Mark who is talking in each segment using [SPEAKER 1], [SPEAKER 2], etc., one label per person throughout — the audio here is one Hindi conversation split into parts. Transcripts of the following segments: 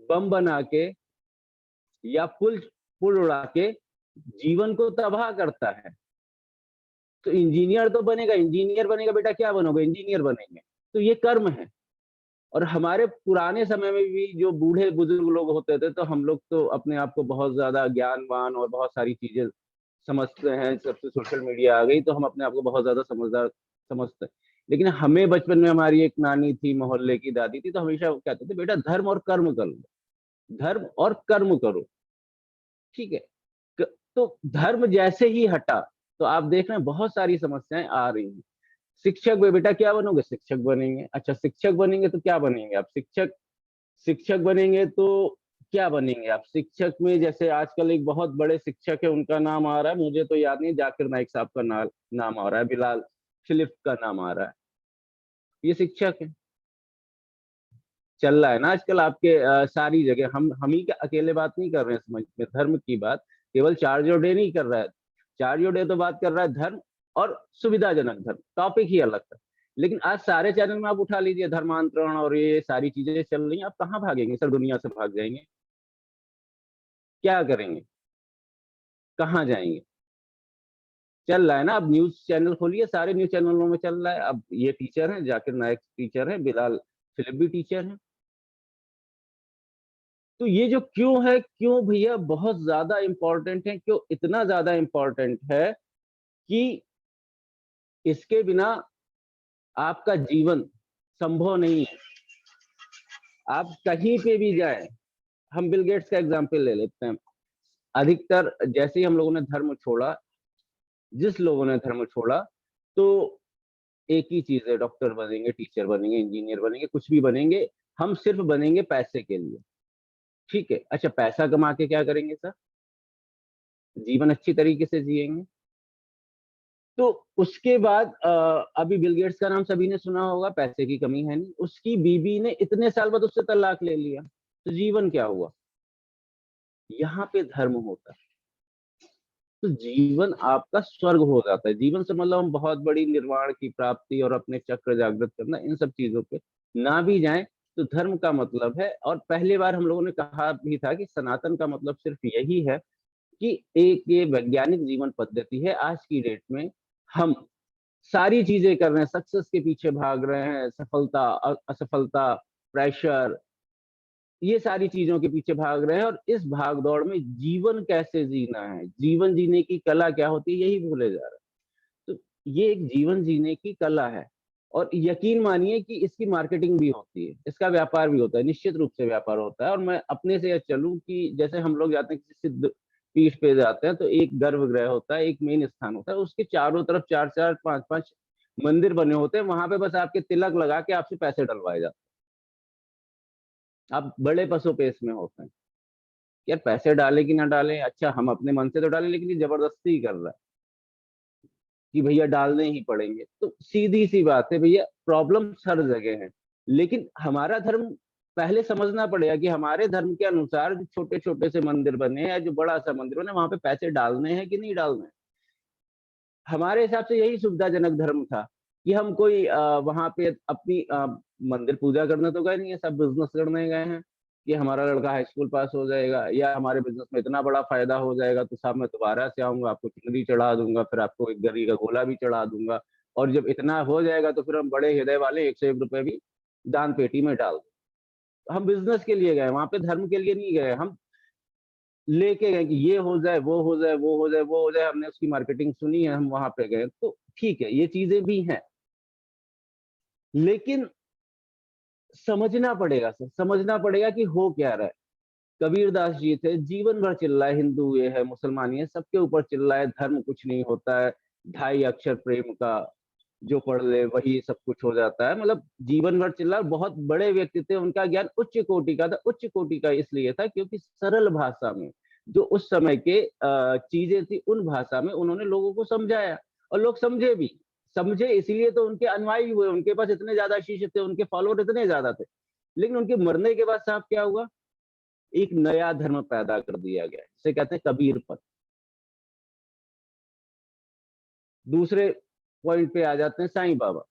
[SPEAKER 1] बम बना के या पुल पुल उड़ा के जीवन को तबाह करता है। तो इंजीनियर तो बनेगा, इंजीनियर बनेगा बेटा, क्या बनोगे? इंजीनियर बनेंगे। तो ये कर्म है। और हमारे पुराने समय में भी जो बूढ़े बुजुर्ग लोग होते थे, तो हम लोग तो अपने आप को बहुत ज्यादा ज्ञानवान और बहुत सारी चीजें समझते हैं। जब से सोशल मीडिया आ गई तो हम अपने आप को बहुत ज्यादा समझदार समझते हैं। लेकिन हमें बचपन में हमारी एक नानी थी, मोहल्ले की दादी थी, तो हमेशा वो कहते थे बेटा धर्म और कर्म कर लो, धर्म और कर्म करो। ठीक है। तो धर्म जैसे ही हटा तो आप देख रहे हैं बहुत सारी समस्याएं आ रही हैं। शिक्षक में बेटा क्या बनोगे? शिक्षक बनेंगे। अच्छा शिक्षक बनेंगे तो क्या बनेंगे आप? शिक्षक शिक्षक बनेंगे तो क्या बनेंगे आप? शिक्षक में जैसे आजकल एक बहुत बड़े शिक्षक है, उनका नाम आ रहा है, मुझे तो याद नहीं, जाकिर नाइक साहब का नाम आ रहा है, बिलाल फिलिप का नाम आ रहा है। ये शिक्षक है। चल रहा है ना आजकल आपके सारी जगह। हम ही का अकेले बात नहीं कर रहे हैं समझ में धर्म की बात। केवल चार्जो डे नहीं कर रहा है। चार्जो डे तो बात कर रहा है धर्म और सुविधाजनक धर्म, टॉपिक ही अलग था। लेकिन आज सारे चैनल में आप उठा लीजिए, धर्मांतरण और ये सारी चीजें चल रही हैं। आप कहाँ भागेंगे सर? दुनिया से भाग जाएंगे? क्या करेंगे? कहाँ जाएंगे? चल रहा है ना। अब न्यूज चैनल खोलिए, सारे न्यूज चैनलों में चल रहा है। अब ये टीचर हैं, जाकिर नायक टीचर हैं, बिलाल फिलिप भी टीचर हैं। तो ये जो क्यों है, क्यों भैया बहुत ज्यादा इंपॉर्टेंट है, क्यों इतना ज्यादा इंपॉर्टेंट है कि इसके बिना आपका जीवन संभव नहीं है। आप कहीं पे भी जाएं, हम बिल गेट्स का एग्जाम्पल ले लेते हैं। अधिकतर जैसे ही हम लोगों ने धर्म छोड़ा, जिस लोगों ने धर्म छोड़ा, तो एक ही चीज है, डॉक्टर बनेंगे, टीचर बनेंगे, इंजीनियर बनेंगे, कुछ भी बनेंगे, हम सिर्फ बनेंगे पैसे के लिए। ठीक है। अच्छा पैसा कमा के क्या करेंगे सर? जीवन अच्छी तरीके से जिएंगे। तो उसके बाद अभी बिल गेट्स का नाम सभी ने सुना होगा, पैसे की कमी है नहीं, उसकी बीबी ने इतने साल बाद उससे तलाक ले लिया, तो जीवन क्या हुआ? यहाँ पे धर्म होता है तो जीवन आपका स्वर्ग हो जाता है। जीवन से मतलब हम बहुत बड़ी निर्वाण की प्राप्ति और अपने चक्र जागृत करना, इन सब चीजों पे ना भी जाएं तो धर्म का मतलब है। और पहली बार हम लोगों ने कहा भी था कि सनातन का मतलब सिर्फ यही है कि एक ये वैज्ञानिक जीवन पद्धति है। आज की डेट में हम सारी चीजें कर रहे हैं, सक्सेस के पीछे भाग रहे हैं, सफलता असफलता, प्रेशर, ये सारी चीजों के पीछे भाग रहे हैं। और इस भाग दौड़ में जीवन कैसे जीना है, जीवन जीने की कला क्या होती है, यही भूले जा रहे हैं। तो ये एक जीवन जीने की कला है। और यकीन मानिए कि इसकी मार्केटिंग भी होती है, इसका व्यापार भी होता है, निश्चित रूप से व्यापार होता है। और मैं अपने से चलूं कि जैसे हम लोग जाते हैं किसी सिद्ध पीठ पे जाते हैं, तो एक गर्भगृह होता है, एक मेन स्थान होता है, उसके चारों तरफ चार चार पांच पांच मंदिर बने होते हैं। वहां पे बस आपके तिलक लगा के आपसे पैसे डलवाए जाते हैं। आप बड़े पशु पेश में होते हैं, यार पैसे डाले कि ना डालें, अच्छा हम अपने मन से तो डालें, लेकिन ये जबरदस्ती ही कर रहा है कि भैया डालने ही पड़ेंगे। तो सीधी सी बात है भैया, प्रॉब्लम हर जगह है। लेकिन हमारा धर्म पहले समझना पड़ेगा कि हमारे धर्म के अनुसार जो छोटे छोटे से मंदिर बने हैं, जो बड़ा सा मंदिर बने, वहां पे पैसे डालने हैं कि नहीं डालने हैं। हमारे हिसाब से यही सुविधाजनक धर्म था कि हम कोई वहां पे अपनी मंदिर पूजा करने तो गए नहीं है, सब बिजनेस करने गए हैं कि हमारा लड़का हाई स्कूल पास हो जाएगा या हमारे बिजनेस में इतना बड़ा फायदा हो जाएगा, तो साहब मैं दोबारा से आऊंगा, आपको चुनरी चढ़ा दूंगा, फिर आपको एक गरी का गोला भी चढ़ा दूंगा। और जब इतना हो जाएगा तो फिर हम बड़े हृदय वाले 101 रुपए भी दान पेटी में डाल दें। हम बिजनेस के लिए गए, वहां पे धर्म के लिए नहीं गए। हम लेके गए कि ये हो जाए, वो हो जाए, वो हो जाए, वो हो जाए, हमने उसकी मार्केटिंग सुनी है, हम वहां पे गए। तो ठीक है, ये चीजें भी हैं, लेकिन समझना पड़ेगा सर, समझना पड़ेगा कि हो क्या रहा है। कबीरदास जी थे, जीवन भर चिल्लाए हिंदू ये है, मुसलमान ये, सबके ऊपर चिल्लाए धर्म कुछ नहीं होता है, ढाई अक्षर प्रेम का जो पढ़ ले वही सब कुछ हो जाता है। मतलब जीवन भर चिल्ला, बहुत बड़े व्यक्ति थे, उनका ज्ञान उच्च कोटि का था। उच्च कोटि का इसलिए था क्योंकि सरल भाषा में जो उस समय के चीजें थी, उन भाषा में उन्होंने लोगों को समझाया, और लोग समझे भी। समझे इसलिए तो उनके अनुयायी हुए, उनके पास इतने ज्यादा शिष्य थे, उनके फॉलोअर इतने ज्यादा थे। लेकिन उनके मरने के बाद साहब क्या हुआ? एक नया धर्म पैदा कर दिया गया, जिसे कहते हैं कबीर पंथ। दूसरे पॉइंट पे आ जाते हैं साईं बाबा।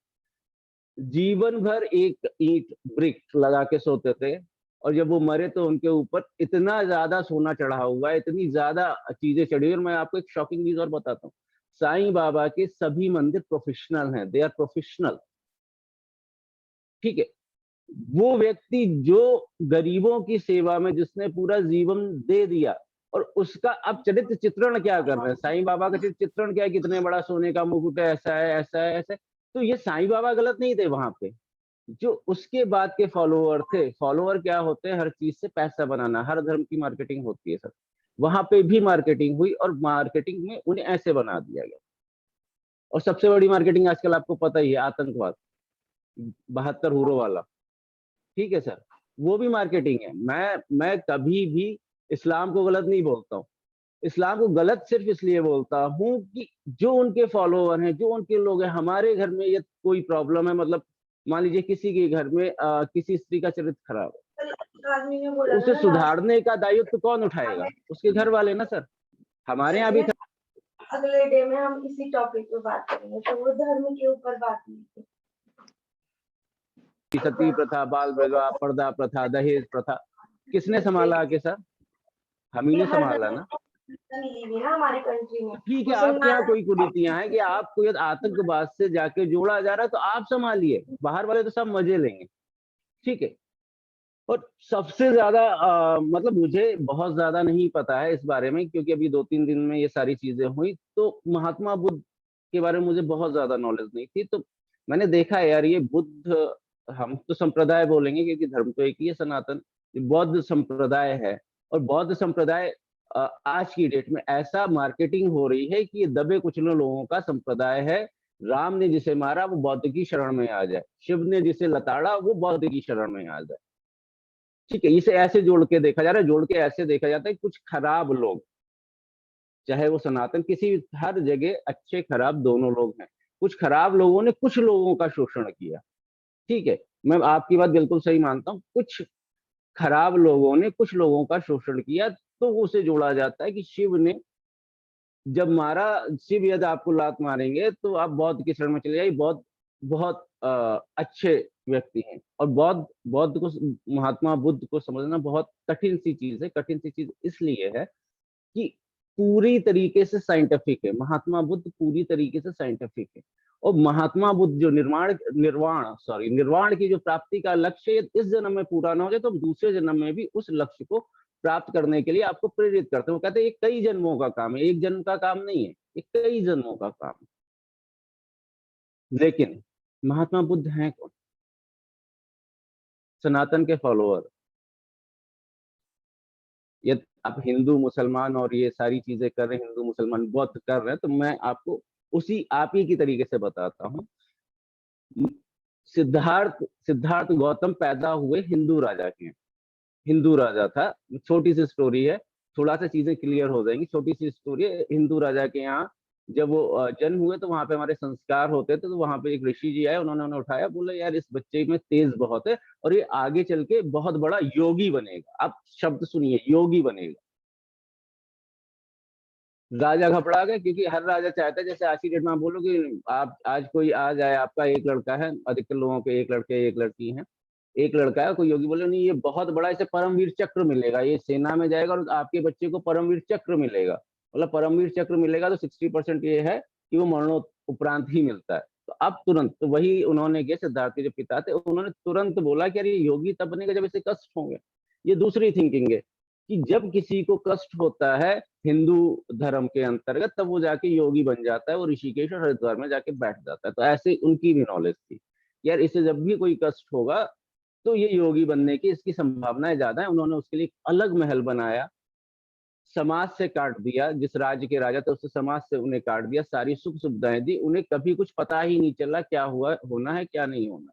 [SPEAKER 1] जीवन भर एक ईंट ब्रिक लगा के सोते थे और जब वो मरे तो उनके ऊपर इतना ज्यादा सोना चढ़ा हुआ है, इतनी ज्यादा चीजें चढ़ी हुई। और मैं आपको एक शॉकिंग न्यूज और बताता हूँ, साईं बाबा के सभी मंदिर प्रोफेशनल हैं, दे आर प्रोफेशनल। ठीक है, वो व्यक्ति जो गरीबों की सेवा में जिसने पूरा जीवन दे दिया, और उसका अब चरित्र चित्रण क्या कर रहे हैं, साईं बाबा का चरित्र चित्रण क्या है, कितने बड़ा सोने का मुकुट है, ऐसा है, ऐसा है, ऐसा है। तो ये साईं बाबा गलत नहीं थे वहां पे, जो उसके बाद के फॉलोअर थे। फॉलोअर क्या होते हैं, हर चीज से पैसा बनाना, हर धर्म की मार्केटिंग होती है सर। वहां पे भी मार्केटिंग हुई, और मार्केटिंग में उन्हें ऐसे बना दिया गया। और सबसे बड़ी मार्केटिंग आजकल आपको पता ही है, आतंकवाद, 72 वाला। ठीक है सर, वो भी मार्केटिंग है। मैं कभी भी इस्लाम को गलत नहीं बोलता हूँ। इस्लाम को गलत सिर्फ इसलिए बोलता हूँ कि जो उनके फॉलोअर हैं, जो उनके लोग हैं, हमारे घर में ये कोई प्रॉब्लम है, मतलब मान लीजिए किसी के घर में किसी स्त्री का चरित्र खराब है,
[SPEAKER 2] आदमी ने
[SPEAKER 1] तो
[SPEAKER 2] बोला था
[SPEAKER 1] उसे
[SPEAKER 2] ना लास्ट
[SPEAKER 1] सुधारने का दायित्व कौन उठाएगा, उसके घर वाले ना सर। हमारे यहाँ भी था,
[SPEAKER 2] अगले डे में हम इसी टॉपिक पे बात करेंगे, तो वो धर्म के ऊपर बात नहीं थी।
[SPEAKER 1] सती प्रथा, बाल विवाह, पर्दा प्रथा, दहेज प्रथा, किसने संभाला आके सर, हम ही
[SPEAKER 2] ये
[SPEAKER 1] ने
[SPEAKER 2] हर
[SPEAKER 1] संभाला
[SPEAKER 2] जगह
[SPEAKER 1] ना।
[SPEAKER 2] नहीं हुई ना हमारी कंट्री में।
[SPEAKER 1] तो ठीक है, आपके
[SPEAKER 2] मुसलमान
[SPEAKER 1] यहाँ कोई कुरीतियां हैं कि आपको ये आतंकवाद से जाके जोड़ा जा रहा है, तो आप संभालिए, बाहर वाले तो सब मजे लेंगे। ठीक है। और सबसे ज्यादा मतलब मुझे बहुत ज्यादा नहीं पता है इस बारे में, क्योंकि अभी 2-3 दिन में ये सारी चीजें हुई, तो महात्मा बुद्ध के बारे में मुझे बहुत ज्यादा नॉलेज नहीं थी। तो मैंने देखा यार, ये बुद्ध, हम तो संप्रदाय बोलेंगे क्योंकि धर्म तो एक ही है, सनातन। ये बौद्ध संप्रदाय है, और बौद्ध संप्रदाय आज की डेट में ऐसा मार्केटिंग हो रही है कि ये दबे कुचले लोगों का संप्रदाय है। राम ने जिसे मारा वो बौद्ध की शरण में आ जाए, शिव ने जिसे लताड़ा वो बौद्ध की शरण में आ जाए। ठीक है, इसे ऐसे जोड़ के देखा जा रहा है, जोड़ के ऐसे देखा जाता है, कुछ खराब लोग, चाहे वो सनातन, किसी हर जगह अच्छे खराब दोनों लोग हैं। कुछ खराब लोगों ने कुछ लोगों का शोषण किया। ठीक है, मैं आपकी बात बिल्कुल सही मानता हूँ, कुछ खराब लोगों ने कुछ लोगों का शोषण किया, तो उसे जोड़ा जाता है कि शिव ने जब मारा, शिव यदि आपको लात मारेंगे तो आप बौद्ध की शरण में चले जाइए, बौद्ध बहुत अच्छे व्यक्ति हैं। और बौद्ध बौद्ध को, महात्मा बुद्ध को समझना बहुत कठिन सी चीज है। कठिन सी चीज इसलिए है कि पूरी तरीके से साइंटिफिक है, महात्मा बुद्ध पूरी तरीके से साइंटिफिक है। और महात्मा बुद्ध जो निर्वाण की जो प्राप्ति का लक्ष्य है, इस जन्म में पूरा ना हो जाए तो हम दूसरे जन्म में भी उस लक्ष्य को प्राप्त करने के लिए आपको प्रेरित करते हैं। वो कहते हैं ये कई जन्मों का काम है, एक जन्म का काम नहीं है, ये कई जन्मों का काम है। लेकिन महात्मा बुद्ध हैं कौन? सनातन के फॉलोअर। ये आप हिंदू मुसलमान और ये सारी चीजें कर रहे हैं, हिंदू मुसलमान बौद्ध कर रहे हैं, तो मैं आपको उसी आप ही की तरीके से बताता हूँ। सिद्धार्थ सिद्धार्थ गौतम पैदा हुए हिंदू राजा के, हिंदू राजा था। छोटी सी स्टोरी है, थोड़ा सा चीजें क्लियर हो जाएंगी। छोटी सी स्टोरी है, हिंदू राजा के यहाँ जब वो जन्म हुए तो वहां पे हमारे संस्कार होते थे। तो वहां पे एक ऋषि जी आए, उन्होंने उन्हें उठाया, बोले यार इस बच्चे में तेज बहुत है, और ये आगे चल के बहुत बड़ा योगी बनेगा। आप शब्द सुनिए, योगी बनेगा। राजा घबरा गए, क्योंकि हर राजा चाहता है, जैसे आज की डेट में आप बोलो कि आप आज कोई आ जाए, आपका एक लड़का है, अधिकतर लोगों के एक लड़के एक लड़की है, एक लड़का है, कोई योगी बोले नहीं ये बहुत बड़ा, इसे परमवीर चक्र मिलेगा, ये सेना में जाएगा और आपके बच्चे को परमवीर चक्र मिलेगा। मतलब परमवीर चक्र मिलेगा तो 60% ये है कि वो मरणोपरांत ही मिलता है। तो अब तुरंत तो वही उन्होंने किया, सिद्धार्थ के जो पिता थे उन्होंने तुरंत बोला कि अरे ये योगी तब बनेगा जब इसे कष्ट होंगे। ये दूसरी थिंकिंग है कि जब किसी को कष्ट होता है हिंदू धर्म के अंतर्गत, तब वो जाके योगी बन जाता है, वो ऋषिकेश और हरिद्वार में जाके बैठ जाता है। तो ऐसे उनकी भी नॉलेज थी, यार इसे जब भी कोई कष्ट होगा तो ये योगी बनने की इसकी संभावनाएं ज्यादा है। उन्होंने उसके लिए अलग महल बनाया, समाज से काट दिया, जिस राज्य के राजा थे उससे समाज से उन्हें काट दिया, सारी सुख सुविधाएं दी उन्हें, कभी कुछ पता ही नहीं चला क्या हुआ, होना है क्या नहीं होना।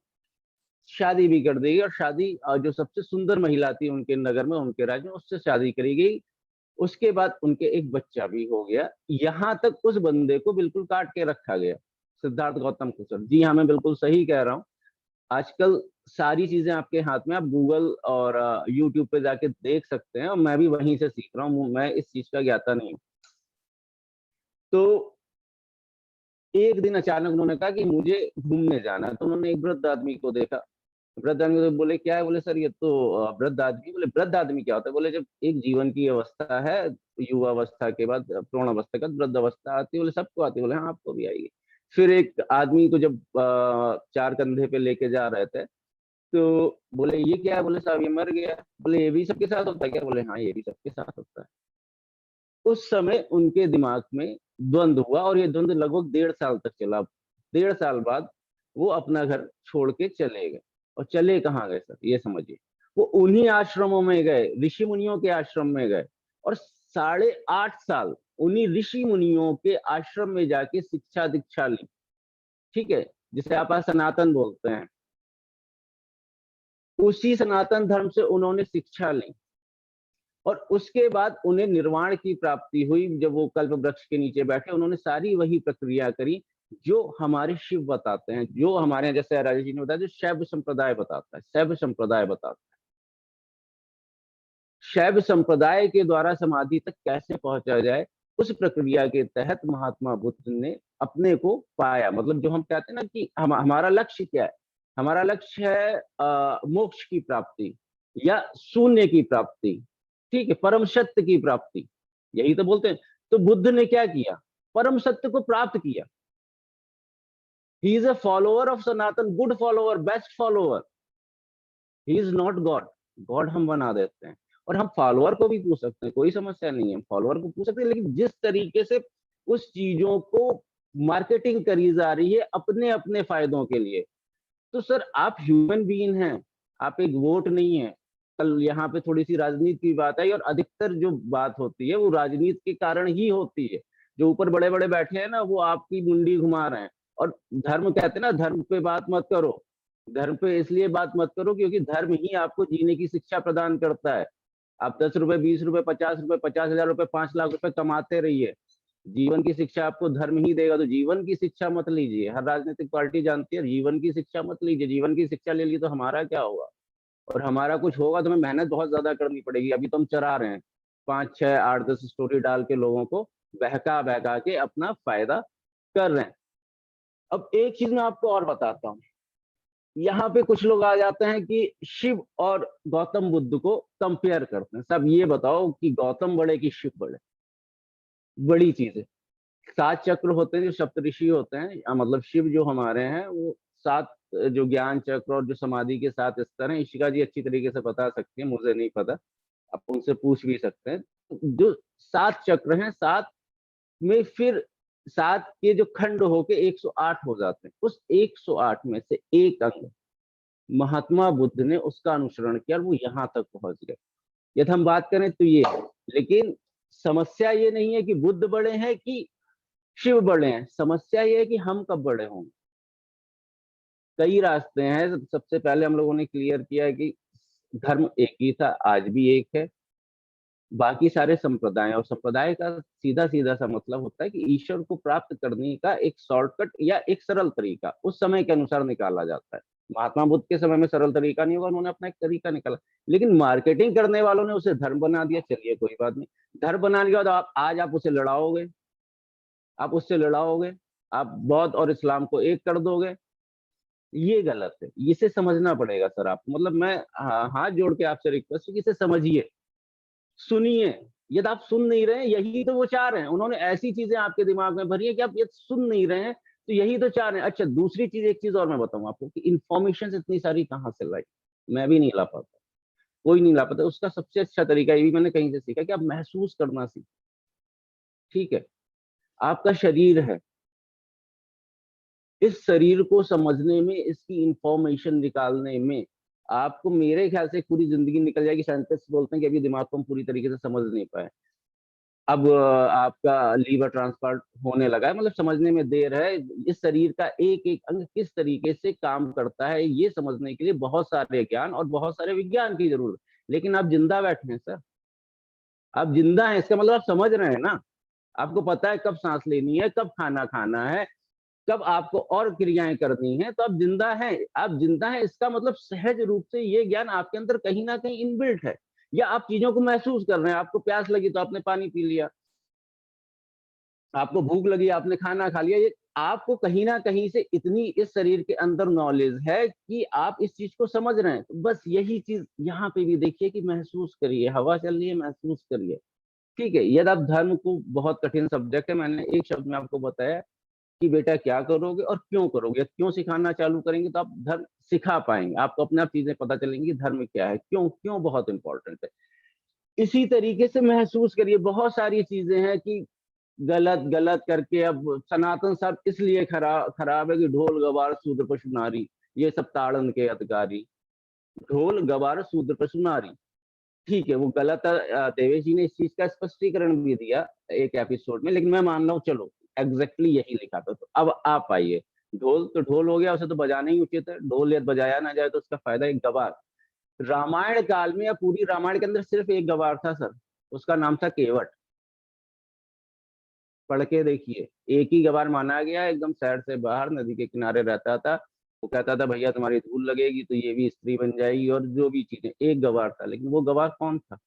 [SPEAKER 1] शादी भी कर दी गई, और शादी जो सबसे सुंदर महिला थी उनके नगर में, उनके राज्य में, उससे शादी करी गई। उसके बाद उनके एक बच्चा भी हो गया। यहाँ तक उस बंदे को बिल्कुल काट के रखा गया, सिद्धार्थ गौतम को सर। जी हाँ, मैं बिल्कुल सही कह रहा हूँ। आजकल सारी चीजें आपके हाथ में, आप गूगल और यूट्यूब पे जाके देख सकते हैं, और मैं भी वहीं से सीख रहा हूँ, मैं इस चीज का ज्ञाता नहीं हूँ। तो एक दिन अचानक उन्होंने कहा कि मुझे घूमने जाना है, तो उन्होंने एक वृद्ध आदमी को देखा, वृद्ध आदमी, तो बोले क्या है, बोले सर ये तो वृद्ध आदमी। बोले वृद्ध आदमी क्या होता है? बोले जब एक जीवन की अवस्था है, युवा अवस्था के बाद प्रौढ़ अवस्था के बाद वृद्ध अवस्था आती है। बोले सबको आती है? बोले हाँ आपको भी आएगी। फिर एक आदमी को जब चार कंधे पे लेके जा रहे थे, तो बोले ये क्या है? बोले साहब ये मर गया। बोले ये भी सबके साथ होता है क्या? बोले हाँ ये भी सबके साथ होता है। उस समय उनके दिमाग में द्वंद्व हुआ, और ये द्वंद्व लगभग 1.5 साल तक चला। 1.5 साल बाद वो अपना घर छोड़ के चले गए। और चले कहाँ गए सर, ये समझिए। वो उन्हीं आश्रमों में गए, ऋषि मुनियों के आश्रम में गए, और 8.5 साल उन्हीं ऋषि मुनियों के आश्रम में जाके शिक्षा दीक्षा ली। ठीक है, जिसे आप सनातन बोलते हैं। उसी सनातन धर्म से उन्होंने शिक्षा ली, और उसके बाद उन्हें निर्वाण की प्राप्ति हुई। जब वो कल्प वृक्ष के नीचे बैठे, उन्होंने सारी वही प्रक्रिया करी जो हमारे शिव बताते हैं, जो हमारे यहाँ, जैसे राजेश जी ने बताया, जो शैव संप्रदाय बताता है। शैव संप्रदाय बताता है शैव संप्रदाय के द्वारा समाधि तक कैसे पहुंचा जाए, उस प्रक्रिया के तहत महात्मा बुद्ध ने अपने को पाया। मतलब जो हम कहते हैं ना कि हमारा लक्ष्य क्या है? हमारा लक्ष्य है मोक्ष की प्राप्ति या शून्य की प्राप्ति। ठीक है, परम सत्य की प्राप्ति, यही तो बोलते हैं। तो बुद्ध ने क्या किया? परम सत्य को प्राप्त किया। He is a follower of Sanatan, good follower, best follower. He is not God. God हम बना देते हैं। और हम फॉलोअर को भी पूछ सकते हैं, कोई समस्या नहीं है, फॉलोअर को पूछ सकते हैं। लेकिन जिस तरीके से उस चीजों को मार्केटिंग करी जा रही है अपने अपने फायदों के लिए, तो सर आप ह्यूमन बीइंग हैं, आप एक वोट नहीं है। कल यहाँ पे थोड़ी सी राजनीति की बात आई, और अधिकतर जो बात होती है वो राजनीति के कारण ही होती है। जो ऊपर बड़े बड़े बैठे हैं ना, वो आपकी मुंडी घुमा रहे हैं। और धर्म कहते हैं ना, धर्म पे बात मत करो। धर्म पे इसलिए बात मत करो क्योंकि धर्म ही आपको जीने की शिक्षा प्रदान करता है। आप 10 रुपए, 20 रुपए, 50 रुपए, 50,000 रुपए, 5 लाख रुपए कमाते रहिए, जीवन की शिक्षा आपको धर्म ही देगा। तो जीवन की शिक्षा मत लीजिए। हर राजनीतिक पार्टी जानती है, जीवन की शिक्षा मत लीजिए। जीवन की शिक्षा ले ली तो हमारा क्या होगा? और हमारा कुछ होगा तो हमें मेहनत बहुत ज्यादा करनी पड़ेगी। अभी तो हम चरा रहे हैं, 5, 6, 8, 10 स्टोरी डाल के लोगों को बहका बहका के अपना फायदा कर रहे हैं। अब एक चीज मैं आपको और बताता हूँ। यहाँ पे कुछ लोग आ जाते हैं कि शिव और गौतम बुद्ध को कंपेयर करते हैं। सब ये बताओ कि गौतम बड़े कि शिव बड़े? बड़ी चीज है। 7 चक्र होते हैं, जो सप्तऋषि होते हैं, मतलब शिव जो हमारे हैं वो 7, जो ज्ञान चक्र और जो समाधि के 7 स्तर हैं, ईशिका जी अच्छी तरीके से बता सकती है, मुझे नहीं पता, आप उनसे पूछ भी सकते हैं। जो 7 चक्र हैं, 7 में फिर 7 के जो खंड होके 108 हो जाते हैं। उस 108 में से एक अंग महात्मा बुद्ध ने उसका अनुसरण किया और वो यहाँ तक पहुंच गए। यदि हम बात करें तो ये है। लेकिन समस्या ये नहीं है कि बुद्ध बड़े हैं कि शिव बड़े हैं, समस्या ये है कि हम कब बड़े होंगे। कई रास्ते हैं। सबसे पहले हम लोगों ने क्लियर किया है कि धर्म एक ही था, आज भी एक है। बाकी सारे संप्रदाय, और संप्रदाय का सीधा सीधा सा मतलब होता है कि ईश्वर को प्राप्त करने का एक शॉर्टकट या एक सरल तरीका उस समय के अनुसार निकाला जाता है। महात्मा बुद्ध के समय में सरल तरीका नहीं होगा, उन्होंने अपना एक तरीका निकाला। लेकिन मार्केटिंग करने वालों ने उसे धर्म बना दिया। चलिए कोई बात नहीं, धर्म बनाने के बाद आप उसे लड़ाओगे, आप उससे लड़ाओगे, आप बौद्ध और इस्लाम को एक कर दोगे। ये गलत है, इसे समझना पड़ेगा सर आपको। मतलब मैं हाथ जोड़ के आपसे रिक्वेस्ट है कि इसे समझिए, सुनिए। यदि आप सुन नहीं रहे हैं, यही तो वो चाह रहे हैं। उन्होंने ऐसी चीजें आपके दिमाग में भरी है कि आप ये सुन नहीं रहे हैं, तो यही तो चाह रहे हैं। अच्छा, दूसरी चीज, एक चीज और मैं बताऊं आपको कि इन्फॉर्मेशन इतनी सारी कहाँ से लाई। मैं भी नहीं ला पाता, कोई नहीं ला पाता। उसका सबसे अच्छा तरीका ये भी मैंने कहीं से सीखा कि आप महसूस करना सीखें। ठीक है, आपका शरीर है, इस शरीर को समझने में, इसकी इंफॉर्मेशन निकालने में आपको मेरे ख्याल से पूरी जिंदगी निकल जाएगी। साइंटिस्ट बोलते हैं कि अभी दिमाग को हम पूरी तरीके से समझ नहीं पाए। अब आपका लीवर ट्रांसप्लांट होने लगा है, मतलब समझने में देर है। इस शरीर का एक एक अंग किस तरीके से काम करता है, ये समझने के लिए बहुत सारे ज्ञान और बहुत सारे विज्ञान की जरूरत है। लेकिन आप जिंदा बैठे हैं सर, आप जिंदा हैं, इसका मतलब आप समझ रहे हैं ना। आपको पता है कब सांस लेनी है, कब खाना खाना है, कब आपको और क्रियाएं करनी है, तो आप जिंदा हैं। आप जिंदा हैं, इसका मतलब सहज रूप से ये ज्ञान आपके अंदर कहीं ना कहीं इनबिल्ट है। या आप चीजों को महसूस कर रहे हैं। आपको प्यास लगी तो आपने पानी पी लिया, आपको भूख लगी आपने खाना खा लिया। ये आपको कहीं ना कहीं से इतनी इस शरीर के अंदर नॉलेज है कि आप इस चीज को समझ रहे हैं। तो बस यही चीज यहाँ पे भी देखिए कि महसूस करिए, हवा चल रही है, महसूस करिए। ठीक है, यदि आप धर्म को, बहुत कठिन सब्जेक्ट है, मैंने एक शब्द में आपको बताया कि बेटा क्या करोगे और क्यों करोगे, क्यों सिखाना चालू करेंगे तो आप धर्म सिखा पाएंगे, आपको अपने आप चीजें पता चलेंगी कि धर्म क्या है, क्यों क्यों बहुत इंपॉर्टेंट है। इसी तरीके से महसूस करिए, बहुत सारी चीजें हैं कि गलत गलत करके अब सनातन सब इसलिए खराब खराब है कि ढोल गवार शूद्र पशु नारी, ये सब ताड़न के अधिकारी। ढोल गवार शूद्र पशु नारी, ठीक है वो गलत है। देवेश जी ने इस चीज का स्पष्टीकरण भी दिया एक एपिसोड में, लेकिन मैं मान रहा हूँ चलो एग्जैक्टली यही लिखा था। तो अब आप आइए, ढोल तो ढोल हो गया, उसे तो बजाना ही उचित है, ढोल यदि बजाया ना जाए तो उसका फायदा। एक गवार, रामायण काल में या पूरी रामायण के अंदर सिर्फ एक गवार था सर, उसका नाम था केवट। पढ़ के देखिए, एक ही गवार माना गया, एकदम शहर से बाहर नदी के किनारे रहता था। वो कहता था भैया तुम्हारी धूल लगेगी तो ये भी स्त्री बन जाएगी, और जो भी चीजें, एक गवार था। लेकिन वो गवार कौन था?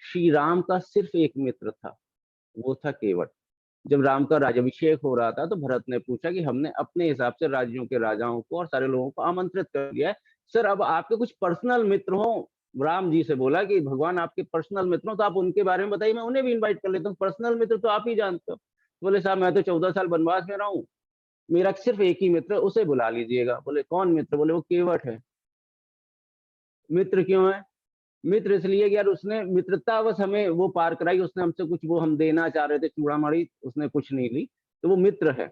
[SPEAKER 1] श्री राम का सिर्फ एक मित्र था, वो था केवट। जब राम का राज्याभिषेक हो रहा था तो भरत ने पूछा कि हमने अपने हिसाब से राज्यों के राजाओं को और सारे लोगों को आमंत्रित कर दिया है, सर अब आपके कुछ पर्सनल मित्र हो। राम जी से बोला कि भगवान आपके पर्सनल मित्र हो तो आप उनके बारे में बताइए, मैं उन्हें भी इन्वाइट कर लेता हूँ, पर्सनल मित्र तो आप ही जानते हो। बोले साहब मैं तो 14 साल वनवास में रहा हूँ, मेरा सिर्फ एक ही मित्र, उसे बुला लीजिएगा। बोले कौन मित्र? बोले वो केवट है। मित्र क्यों है? मित्र इसलिए कि यार उसने मित्रतावश हमें वो पार कराई, उसने हमसे कुछ, वो हम देना चाह रहे थे चूड़ामणि, उसने कुछ नहीं ली, तो वो मित्र है।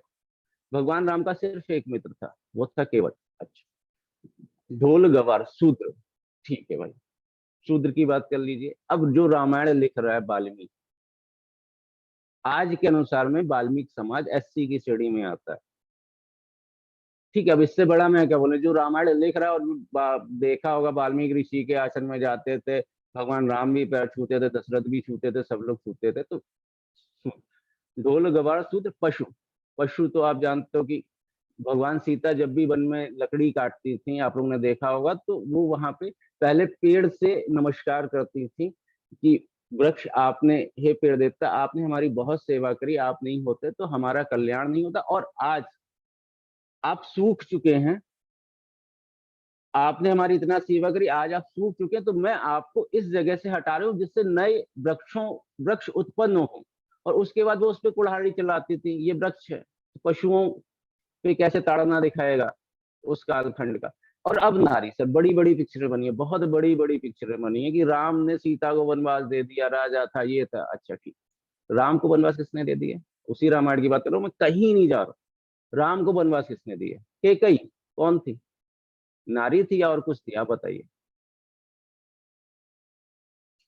[SPEAKER 1] भगवान राम का सिर्फ एक मित्र था, वो था केवट। अच्छा, ढोल गवार शूद्र, ठीक है भाई, शूद्र की बात कर लीजिए। अब जो रामायण लिख रहा है वाल्मीकि, आज के अनुसार में वाल्मीकि समाज एससी की श्रेणी में आता है। ठीक है, अब इससे बड़ा मैं क्या बोले, जो रामायण लिख रहा है, और देखा होगा वाल्मीकि ऋषि के आश्रम में जाते थे, भगवान राम भी पैर छूते थे, दशरथ भी छूते थे, सब लोग छूते थे। तो ढोल गवार शूद्र पशु, पशु तो आप जानते हो कि भगवान सीता जब भी वन में लकड़ी काटती थी, आप लोगों ने देखा होगा, तो वो वहां पे पहले पेड़ से नमस्कार करती थी कि वृक्ष आपने, हे पेड़ देवता आपने हमारी बहुत सेवा करी, आप नहीं होते तो हमारा कल्याण नहीं होता, और आज आप सूख चुके हैं, आपने हमारी इतना सेवा करी, आज आप सूख चुके हैं, तो मैं आपको इस जगह से हटा रही हूँ जिससे नए वृक्ष उत्पन्न हो। और उसके बाद वो उस पर कुल्हाड़ी चलाती थी, ये वृक्ष है, तो पशुओं पे कैसे ताड़ना दिखाएगा उस कालखंड का। और अब नारी सर, बड़ी बड़ी पिक्चरें बनी है, बहुत बड़ी बड़ी पिक्चरें बनी है कि राम ने सीता को वनवास दे दिया, राजा था, ये था। अच्छा ठीक, राम को वनवास किसने दे दिया? उसी रामायण की बात कर रहा हूँ मैं, कहीं नहीं जा रहा। राम को वनवास किसने दिया? कैकई कौन थी? नारी थी या और कुछ थी? आप बताइए।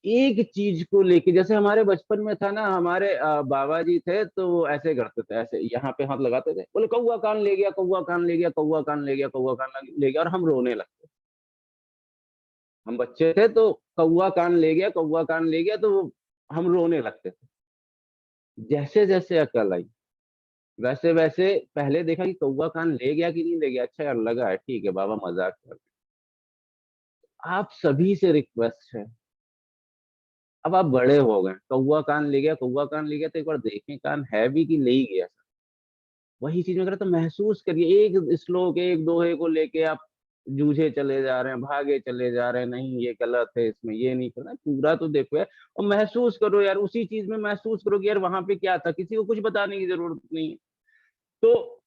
[SPEAKER 1] एक चीज को लेके, जैसे हमारे बचपन में था ना, हमारे बाबा जी थे तो वो ऐसे करते थे, ऐसे यहाँ पे हाथ लगाते थे, बोले कौआ कान ले गया, कौआ कान ले गया, कौआ कान ले गया, कौआ कान ले गया, और हम रोने लगते। हम बच्चे थे तो कौआ कान ले गया, कौआ कान ले गया, तो हम रोने लगते थे। जैसे जैसे अकल आई, वैसे वैसे पहले देखा कि कौआ कान ले गया कि नहीं ले गया, अच्छा यार लगा है, ठीक है बाबा मजाक कर। आप सभी से रिक्वेस्ट है, अब आप बड़े हो गए, कौआ कान ले गया, कौआ कान ले गया, तो एक बार देखें कान है भी कि ले ही गया। वही चीज में कह रहा था, महसूस करिए। एक श्लोक, एक दोहे को लेके आप जूझे चले जा रहे हैं, भागे चले जा रहे हैं, नहीं ये गलत है, इसमें ये नहीं करना, पूरा तो देखो यार, और महसूस करो यार, उसी चीज में महसूस करो कि यार वहां पे क्या था, किसी को कुछ बताने की जरूरत नहीं है। तो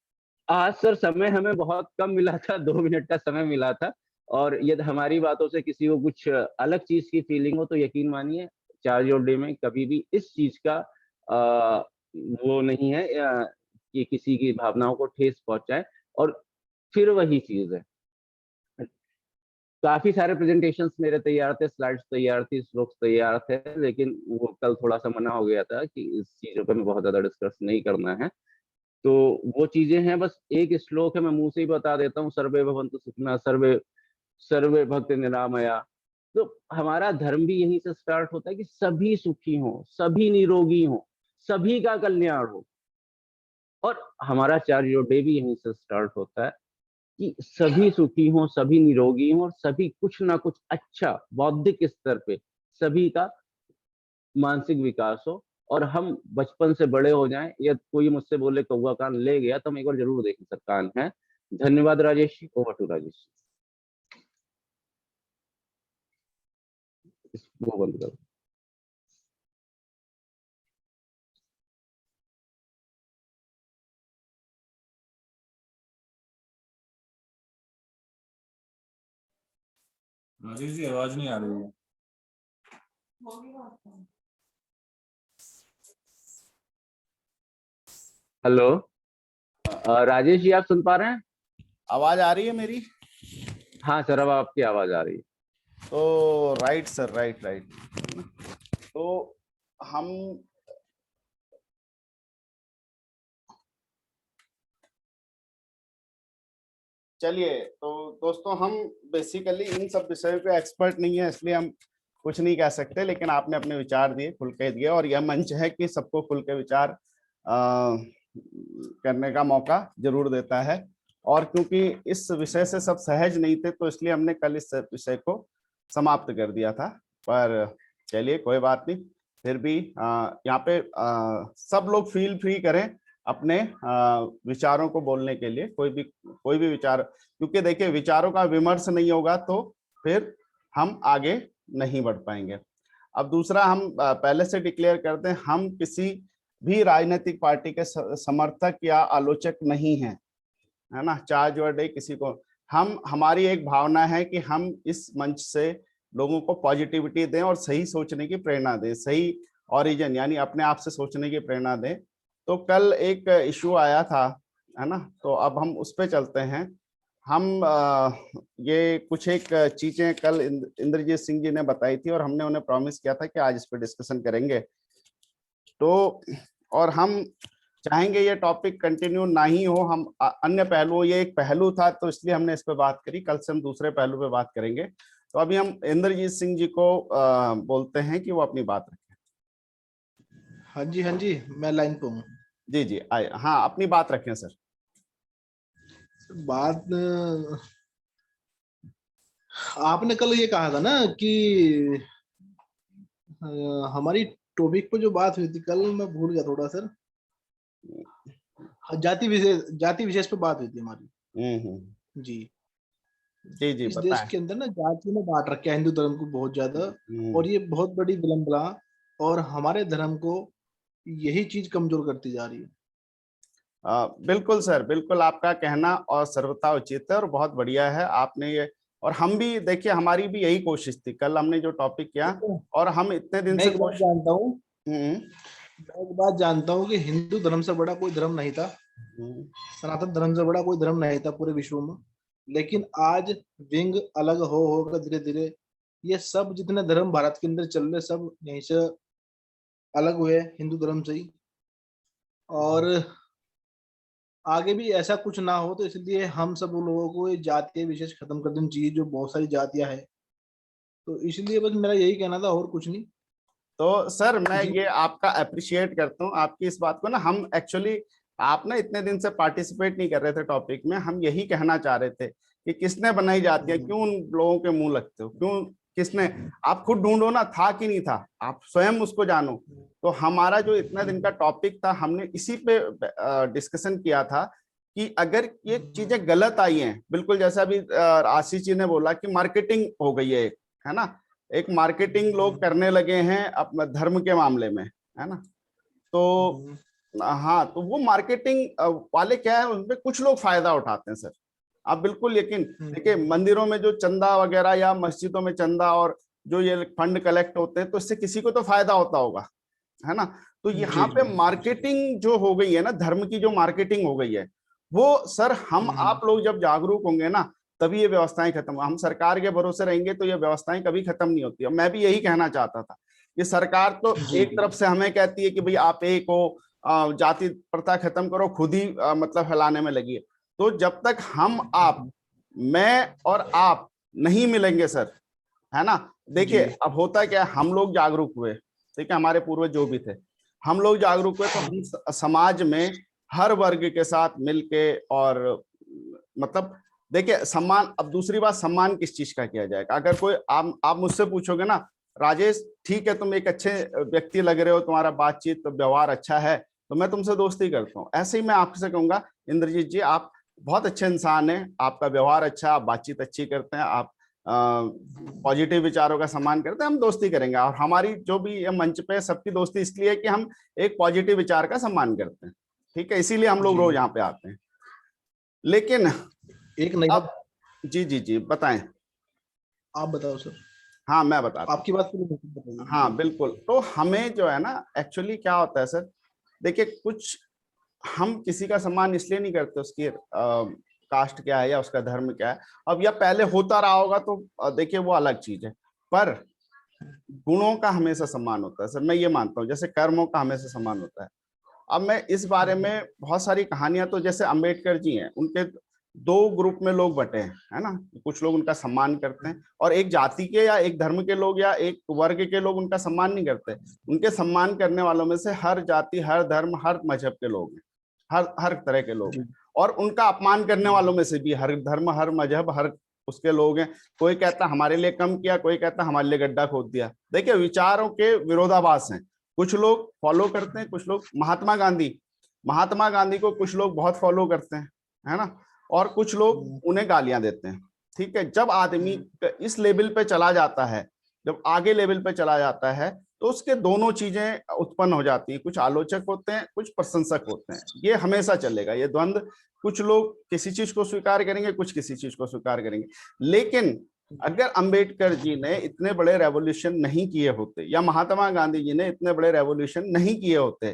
[SPEAKER 1] आज सर समय हमें बहुत कम मिला था, 2 मिनट का समय मिला था, और यदि हमारी बातों से किसी को कुछ अलग चीज की फीलिंग हो तो यकीन मानिए, चार्ज ऑफ डे में कभी भी इस चीज का वो नहीं है कि किसी की भावनाओं को ठेस पहुंचाए। और फिर वही चीज है, काफी सारे प्रेजेंटेशंस मेरे तैयार थे, स्लाइड्स तैयार थी, श्लोक्स तैयार थे, लेकिन वो कल थोड़ा सा मना हो गया था कि इस चीजों पर मैं बहुत ज्यादा डिस्कस नहीं करना है। तो वो चीजें हैं, बस एक श्लोक है, मैं मुंह से ही बता देता हूँ, सर्वे भवन्तु सुखिनः, सर्वे सर्वे भक्त निरामया। तो हमारा धर्म भी यहीं से स्टार्ट होता है कि सभी सुखी हो, सभी निरोगी हो, सभी का कल्याण हो। और हमारा चार्य डे भी यहीं से स्टार्ट होता है कि सभी सुखी हो, सभी निरोगी हो, और सभी कुछ ना कुछ अच्छा बौद्धिक स्तर पे सभी का मानसिक विकास हो, और हम बचपन से बड़े हो जाएं, या कोई मुझसे बोले कौवा कान ले गया तो हम एक बार जरूर देखें सर कान है। धन्यवाद राजेश जी, ओवर टू राजेश। वो बंद करो।
[SPEAKER 3] राजेश जी आवाज नहीं आ रही है।
[SPEAKER 1] हेलो राजेश जी, आप सुन पा रहे हैं?
[SPEAKER 4] आवाज आ रही है मेरी?
[SPEAKER 1] हाँ सर, अब आपकी आवाज आ रही है।
[SPEAKER 4] तो राइट सर, राइट राइट। तो हम चलिए, तो दोस्तों हम बेसिकली इन सब विषयों पे एक्सपर्ट नहीं है, इसलिए हम कुछ नहीं कह सकते, लेकिन आपने अपने विचार दिए, खुल के दिए, और यह मंच है कि सबको खुल के विचार करने का मौका जरूर देता है। और क्योंकि इस विषय से सब सहज नहीं थे, तो इसलिए हमने कल इस विषय को समाप्त कर दिया था। पर चलिए कोई बात नहीं, फिर भी यहाँ पे सब लोग फील फ्री करें अपने विचारों को बोलने के लिए। कोई भी विचार, क्योंकि देखिए विचारों का विमर्श नहीं होगा तो फिर हम आगे नहीं बढ़ पाएंगे। अब दूसरा, हम पहले से डिक्लेयर करते हैं, हम किसी भी राजनीतिक पार्टी के समर्थक या आलोचक नहीं हैं, है ना। चार्ज और डे किसी को, हमारी एक भावना है कि हम इस मंच से लोगों को पॉजिटिविटी दें और सही सोचने की प्रेरणा दें, सही ओरिजिन यानी अपने आप से सोचने की प्रेरणा दें। तो कल एक इशू आया था, है ना, तो अब हम उस पे चलते हैं। हम ये कुछ एक चीजें कल इंद्रजीत सिंह जी ने बताई थी और हमने उन्हें प्रॉमिस किया था कि आज इस पे डिस्कशन करेंगे। तो और हम चाहेंगे ये टॉपिक कंटिन्यू ना ही हो, हम अन्य पहलुओं, ये एक पहलू था तो इसलिए हमने इस पे बात करी, कल से हम दूसरे पहलू पे बात करेंगे। तो अभी हम इंद्रजीत सिंह जी को बोलते हैं कि वो अपनी बात रखें।
[SPEAKER 5] हाँ जी, मैं लाइन पे हूँ।
[SPEAKER 4] जी जी आए, हाँ अपनी बात रखें सर।
[SPEAKER 5] बात आपने कल ये कहा था ना कि हमारी टॉपिक पे जो बात हुई थी कल, मैं भूल गया थोड़ा सर। जाति विशेष पे बात हुई थी हमारी। जी
[SPEAKER 4] जी
[SPEAKER 5] इस देश के अंदर ना जाति में बांट रखा है हिंदू धर्म को बहुत ज्यादा, और ये बहुत बड़ी विडंबना, और हमारे धर्म को यही चीज कमजोर करती जा रही है।
[SPEAKER 4] बिल्कुल सर, बिल्कुल आपका कहना और सर्वथा उचित है और बहुत बढ़िया है आपने ये। और हम भी देखिए, हमारी भी यही कोशिश थी, कल हमने जो टॉपिक किया, और हम इतने दिन से
[SPEAKER 5] जानता हूँ मैं एक बात जानता हूँ कि हिंदू धर्म से बड़ा कोई धर्म नहीं था, सनातन धर्म से बड़ा कोई धर्म नहीं था पूरे विश्व में। लेकिन आज विंग अलग होकर धीरे धीरे ये सब जितने धर्म भारत के अंदर चल रहे, सब यहीं से अलग हुए हिंदू धर्म से ही। और आगे भी ऐसा कुछ ना हो, तो इसलिए हम सब लोगों को ये जातीय विशेष खत्म कर देनी चाहिए, जो बहुत सारी जातियां हैं। तो इसलिए बस मेरा यही कहना था, और कुछ नहीं।
[SPEAKER 4] तो सर मैं ये आपका अप्रिशिएट करता हूँ, आपकी इस बात को ना। हम एक्चुअली, आप ना इतने दिन से पार्टिसिपेट नहीं कर रहे थे टॉपिक में, हम यही कहना चाह रहे थे कि किसने बनाई जाती है, क्यों उन लोगों के मुंह लगते हो, क्यों, किसने, आप खुद ढूंढो ना, था कि नहीं था, आप स्वयं उसको जानो। तो हमारा जो इतना दिन का टॉपिक था, हमने इसी पे डिस्कशन किया था कि अगर ये चीजें गलत आई हैं, बिल्कुल जैसा अभी आशीष जी ने बोला कि मार्केटिंग हो गई है, है ना, एक मार्केटिंग लोग करने लगे हैं अपने धर्म के मामले में, है ना। तो हाँ, तो वो मार्केटिंग वाले क्या है, उनपे कुछ लोग फायदा उठाते हैं सर। आप बिल्कुल यकीन देखिए, मंदिरों में जो चंदा वगैरह या मस्जिदों में चंदा और जो ये फंड कलेक्ट होते हैं, तो इससे किसी को तो फायदा होता होगा, है ना। तो यहाँ पे मार्केटिंग जो हो गई है ना, धर्म की जो मार्केटिंग हो गई है, वो सर हम आप लोग जब जागरूक होंगे ना, तभी ये व्यवस्थाएं खत्म। हम सरकार के भरोसे रहेंगे तो ये व्यवस्थाएं कभी खत्म नहीं होती। और मैं भी यही कहना चाहता था कि सरकार तो एक तरफ से हमें कहती है कि भाई आप एक हो, जाति प्रथा खत्म करो, खुद ही मतलब फैलाने में लगी है। तो जब तक हम, आप, मैं और आप नहीं मिलेंगे सर, है ना। देखिए अब होता क्या, हम लोग जागरूक हुए, ठीक है, हमारे पूर्वज जो भी थे, हम लोग जागरूक हुए, तो हम समाज में हर वर्ग के साथ मिलके, और मतलब देखिए सम्मान, अब दूसरी बात, सम्मान किस चीज का किया जाएगा। अगर कोई आप मुझसे पूछोगे ना, राजेश ठीक है, तुम एक अच्छे व्यक्ति लग रहे हो, तुम्हारा बातचीत व्यवहार अच्छा है, तो मैं तुमसे दोस्ती करता हूँ। ऐसे ही मैं आपसे कहूंगा इंद्रजीत जी, आप बहुत अच्छे इंसान हैं, आपका व्यवहार अच्छा है, आप बातचीत अच्छी करते हैं, आप पॉजिटिव विचारों का सम्मान करते हैं, हम दोस्ती करेंगे। और हमारी जो भी ये मंच पे सबकी दोस्ती इसलिए है कि हम एक पॉजिटिव विचार का सम्मान करते हैं, ठीक है, इसीलिए हम लोग रोज यहाँ पे आते हैं। लेकिन
[SPEAKER 5] एक नई
[SPEAKER 4] अब जी जी जी बताएं।
[SPEAKER 5] आप बताओ सर।
[SPEAKER 4] हाँ मैं बताता हूँ,
[SPEAKER 5] आपकी बात पूरी बताइए।
[SPEAKER 4] हाँ बिल्कुल। तो हमें जो है ना, एक्चुअली क्या होता है सर, देखिए कुछ हम किसी का सम्मान इसलिए नहीं करते उसकी कास्ट क्या है या उसका धर्म क्या है, अब या पहले होता रहा होगा तो देखिए वो अलग चीज है, पर गुणों का हमेशा सम्मान होता है सर, मैं ये मानता हूँ, जैसे कर्मों का हमेशा सम्मान होता है। अब मैं इस बारे में बहुत सारी कहानियां, तो जैसे अंबेडकर जी हैं, उनके दो ग्रुप में लोग बटे हैं, है ना, कुछ लोग उनका सम्मान करते हैं और एक जाति के या एक धर्म के लोग या एक वर्ग के लोग उनका सम्मान नहीं करते। उनके सम्मान करने वालों में से हर जाति, हर धर्म, हर मजहब के लोग हैं, हर तरह के लोग हैं, और उनका अपमान करने वालों में से भी हर धर्म, हर मजहब, हर उसके लोग हैं। कोई कहता हमारे लिए कम किया, कोई कहता हमारे लिए गड्ढा खोद दिया। देखिए विचारों के विरोधाभास हैं, कुछ लोग फॉलो करते हैं, कुछ लोग महात्मा गांधी को कुछ लोग बहुत फॉलो करते हैं, है ना, और कुछ लोग उन्हें गालियां देते हैं, ठीक है। जब आदमी इस लेवल पे चला जाता है, जब आगे लेवल पे चला जाता है, तो उसके दोनों चीजें उत्पन्न हो जाती हैं, कुछ आलोचक होते हैं, कुछ प्रशंसक होते हैं, ये हमेशा चलेगा ये द्वंद्व। कुछ लोग किसी चीज को स्वीकार करेंगे, कुछ किसी चीज को स्वीकार करेंगे। लेकिन अगर अंबेडकर जी ने इतने बड़े रेवोल्यूशन नहीं किए होते, या महात्मा गांधी जी ने इतने बड़े रेवोल्यूशन नहीं किए होते,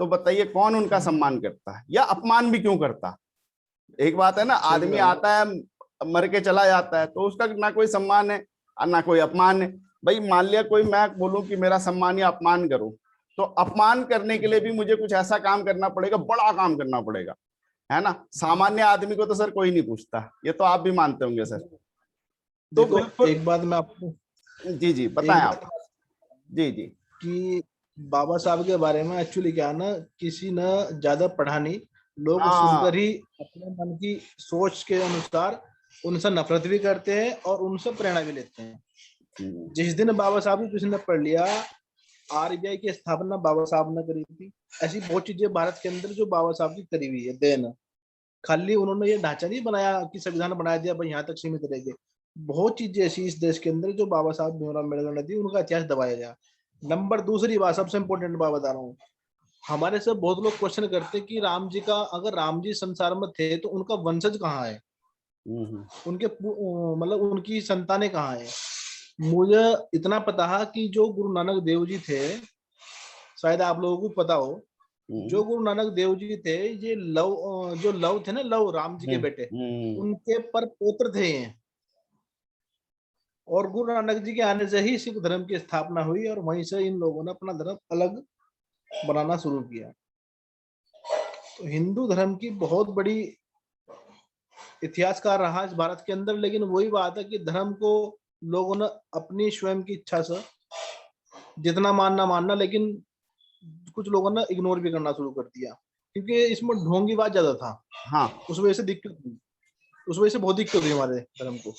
[SPEAKER 4] तो बताइए कौन उनका सम्मान करता है या अपमान भी क्यों करता। एक बात है ना, आदमी आता है मर के चला जाता है, तो उसका ना कोई सम्मान है ना कोई अपमान है। भाई मान लिया कोई, मैं बोलूं कि मेरा सम्मान या अपमान करूं, तो अपमान करने के लिए भी मुझे कुछ ऐसा काम करना पड़ेगा, बड़ा काम करना पड़ेगा, है ना। सामान्य आदमी को तो सर कोई नहीं पूछता, ये तो आप भी मानते होंगे सर। तो बिल्कुल
[SPEAKER 5] एक बात मैं आपको,
[SPEAKER 4] जी जी बताएं आप। जी जी
[SPEAKER 5] कि बाबा साहब के बारे में एक्चुअली क्या है ना, किसी ने ज्यादा पढ़ा नहीं, लोग
[SPEAKER 4] हाँ
[SPEAKER 5] सुनकर ही अपने मन की सोच के अनुसार उनसे नफरत भी करते हैं और उनसे प्रेरणा भी लेते हैं। जिस दिन बाबा साहब को किसी ने पढ़ लिया, आरबीआई की स्थापना बाबा साहब ने करी थी, ऐसी बहुत चीजें भारत के अंदर जो बाबा साहब की करी हुई है देन। खाली उन्होंने ये ढांचा नहीं बनाया कि संविधान बना दिया भाई यहाँ तक सीमित रह गए, बहुत चीजें ऐसी इस देश के अंदर जो बाबा साहब भीमराव अम्बेडकर ने दी, उनका इतिहास दबाया गया। नंबर दूसरी बात, सबसे इंपॉर्टेंट बात बता रहा हूँ, हमारे से बहुत लोग क्वेश्चन करते हैं कि राम जी का, अगर राम जी संसार में थे तो उनका वंशज कहाँ है, उनके मतलब उनकी संतानें कहाँ है। मुझे इतना पता है कि जो गुरु नानक देव जी थे, शायद आप लोगों को पता हो, जो गुरु नानक देव जी थे, ये लव थे ना, लव राम जी के बेटे, उनके पर पौत्र थे ये। और गुरु नानक जी के आने से ही सिख धर्म की स्थापना हुई और वहीं से इन लोगों ने अपना धर्म अलग बनाना शुरू किया। तो हिंदू धर्म की बहुत बड़ी इतिहासकार रहा इस भारत के अंदर, लेकिन वही बात है कि धर्म को लोगों ने अपनी स्वयं की इच्छा से जितना मानना, लेकिन कुछ लोगों ने इग्नोर भी करना शुरू कर दिया, क्योंकि इसमें ढोंगीबाज ज्यादा था।
[SPEAKER 4] हाँ,
[SPEAKER 5] उस वजह से दिक्कत हुई, उस वजह से बहुत दिक्कत हुई हमारे धर्म को।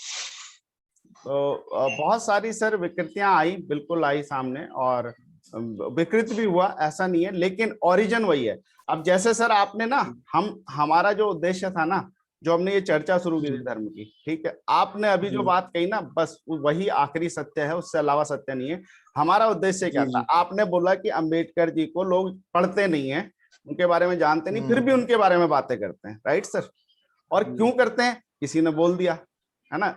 [SPEAKER 4] तो बहुत सारी सर विकृतियां आई, बिल्कुल आई सामने, और विकृत भी हुआ, ऐसा नहीं है, लेकिन ओरिजिन वही है। अब जैसे सर आपने ना, हमारा जो उद्देश्य था ना, जो हमने ये चर्चा शुरू की थी धर्म की, ठीक है, आपने अभी जो बात कही ना, बस वही आखिरी सत्य है, उससे अलावा सत्य नहीं है। हमारा उद्देश्य क्या था, आपने बोला कि अंबेडकर जी को लोग पढ़ते नहीं है, उनके बारे में जानते नहीं, फिर भी उनके बारे में बातें करते हैं, राइट सर। और क्यों करते हैं, किसी ने बोल दिया, है ना,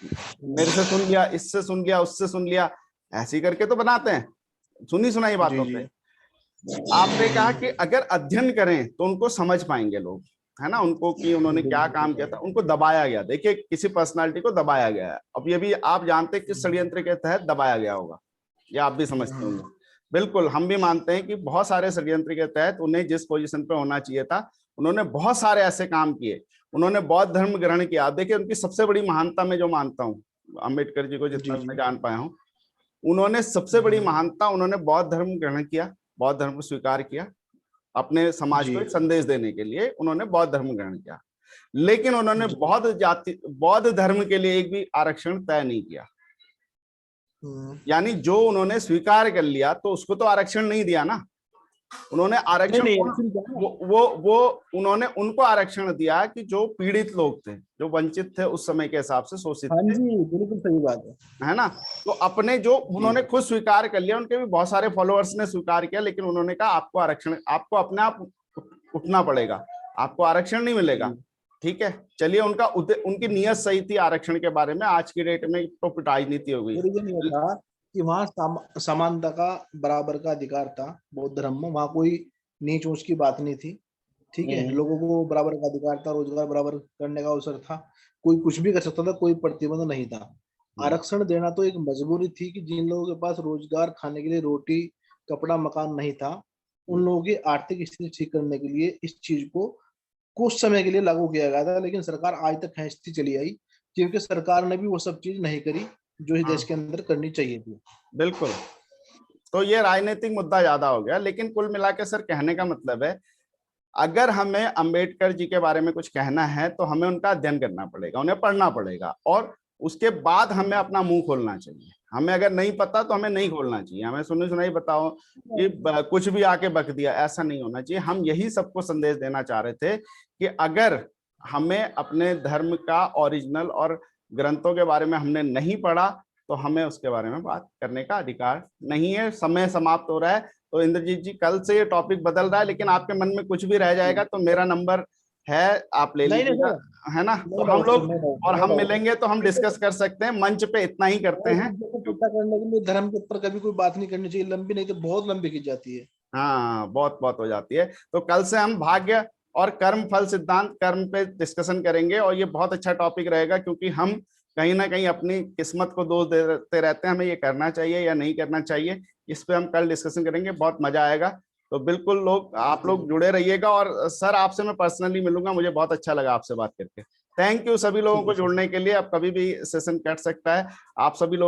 [SPEAKER 4] मेरे से सुन लिया, इससे सुन लिया, उससे सुन लिया, ऐसी करके तो बनाते हैं, सुनी सुनाई बातों पे। आपने कहा कि अगर अध्ययन करें तो उनको समझ पाएंगे लोग, है ना, उनको कि उन्होंने क्या काम किया था, उनको दबाया गया। देखिए किसी पर्सनालिटी को दबाया गया है, अब ये भी आप जानते हैं किस षड्यंत्र के तहत दबाया गया होगा, ये आप भी समझते होंगे। बिल्कुल, हम भी मानते हैं कि बहुत सारे षड्यंत्र के तहत उन्हें जिस पोजीशन पे होना चाहिए था, उन्होंने बहुत सारे ऐसे काम किए। उन्होंने बौद्ध धर्म ग्रहण किया। आप देखिए उनकी सबसे बड़ी महानता मैं जो मानता हूँ, अम्बेडकर जी को जितना मैं जान पाया हूँ, उन्होंने सबसे बड़ी महानता, उन्होंने बौद्ध धर्म ग्रहण किया, बौद्ध धर्म को स्वीकार किया, अपने समाज को एक संदेश देने के लिए उन्होंने बौद्ध धर्म ग्रहण किया। लेकिन उन्होंने बौद्ध धर्म के लिए एक भी आरक्षण तय नहीं किया। यानी जो उन्होंने स्वीकार कर लिया तो उसको तो आरक्षण नहीं दिया ना, उन्होंने आरक्षण वो उन्होंने उनको आरक्षण दिया कि जो पीड़ित लोग थे, जो वंचित थे उस समय के हिसाब से, शोषित
[SPEAKER 5] हाँ
[SPEAKER 4] थे।
[SPEAKER 5] जी, बिल्कुल सही बात
[SPEAKER 4] है ना। तो अपने जो उन्होंने खुद स्वीकार कर लिया, उनके भी बहुत सारे फॉलोअर्स ने स्वीकार किया, लेकिन उन्होंने कहा आपको आरक्षण, आपको अपने आप उठना पड़ेगा, आपको आरक्षण नहीं मिलेगा। ठीक है, चलिए, उनकी नियत सही थी आरक्षण के बारे में। आज की डेट में तो राजनीति हो गई।
[SPEAKER 5] ये नहीं था कि वहाँ समानता का, बराबर का अधिकार था बौद्ध धर्म में, वहाँ कोई नीच ऊंच की बात नहीं थी। ठीक है, लोगों को बराबर का अधिकार था, रोजगार बराबर करने का अवसर था, कोई कुछ भी कर सकता था, कोई प्रतिबंध नहीं था। आरक्षण देना तो एक मजबूरी थी कि जिन लोगों के पास रोजगार, खाने के लिए रोटी, कपड़ा, मकान नहीं था, उन लोगों की आर्थिक स्थिति ठीक करने के लिए इस चीज को कुछ समय के लिए लागू किया गया था। लेकिन सरकार आज तक खींचती चली आई, क्योंकि सरकार ने भी वो सब चीज नहीं करी जो इस देश के अंदर करनी चाहिए थी।
[SPEAKER 4] बिल्कुल। तो ये राजनीतिक मुद्दा ज्यादा हो गया, लेकिन कुल मिला के सर कहने का मतलब है, अगर हमें अंबेडकर जी के बारे में कुछ कहना है तो हमें उनका अध्ययन करना पड़ेगा, उन्हें पढ़ना पड़ेगा, और उसके बाद हमें अपना मुंह खोलना चाहिए। हमें अगर नहीं पता तो हमें नहीं खोलना चाहिए, हमें सुनी सुनाई बताओ कि कुछ भी आके बक दिया, ऐसा नहीं होना चाहिए। हम यही सबको संदेश देना चाह रहे थे कि अगर हमें अपने धर्म का ओरिजिनल और ग्रंथों के बारे में हमने नहीं पढ़ा तो हमें उसके बारे में बात करने का अधिकार नहीं है। समय समाप्त हो रहा है, तो इंद्रजीत जी कल से ये टॉपिक बदल रहा है, लेकिन आपके मन में कुछ भी रह जाएगा तो मेरा नंबर है, आप ले लीजिएगा, है ना। तो हम लोग और हम मिलेंगे तो हम डिस्कस कर सकते हैं, मंच पे इतना ही करते हैं।
[SPEAKER 5] करने के लिए धर्म के ऊपर कभी कोई बात नहीं करनी चाहिए लंबी, नहीं तो बहुत लंबी की जाती है।
[SPEAKER 4] हाँ, बहुत बहुत हो जाती है। तो कल से हम भाग्य और कर्म फल सिद्धांत, कर्म पे डिस्कशन करेंगे, और ये बहुत अच्छा टॉपिक रहेगा, क्योंकि हम कहीं ना कहीं अपनी किस्मत को दोष देते रहते हैं, हमें ये करना चाहिए या नहीं करना चाहिए। इस पे हम कल डिस्कशन करेंगे, बहुत मजा आएगा। तो बिल्कुल आप लोग जुड़े रहिएगा, और सर आपसे मैं पर्सनली मिलूंगा, मुझे बहुत अच्छा लगा आपसे बात करके। थैंक यू सभी लोगों को जुड़ने के लिए। अब कभी भी सेशन कट सकता है। आप सभी लोग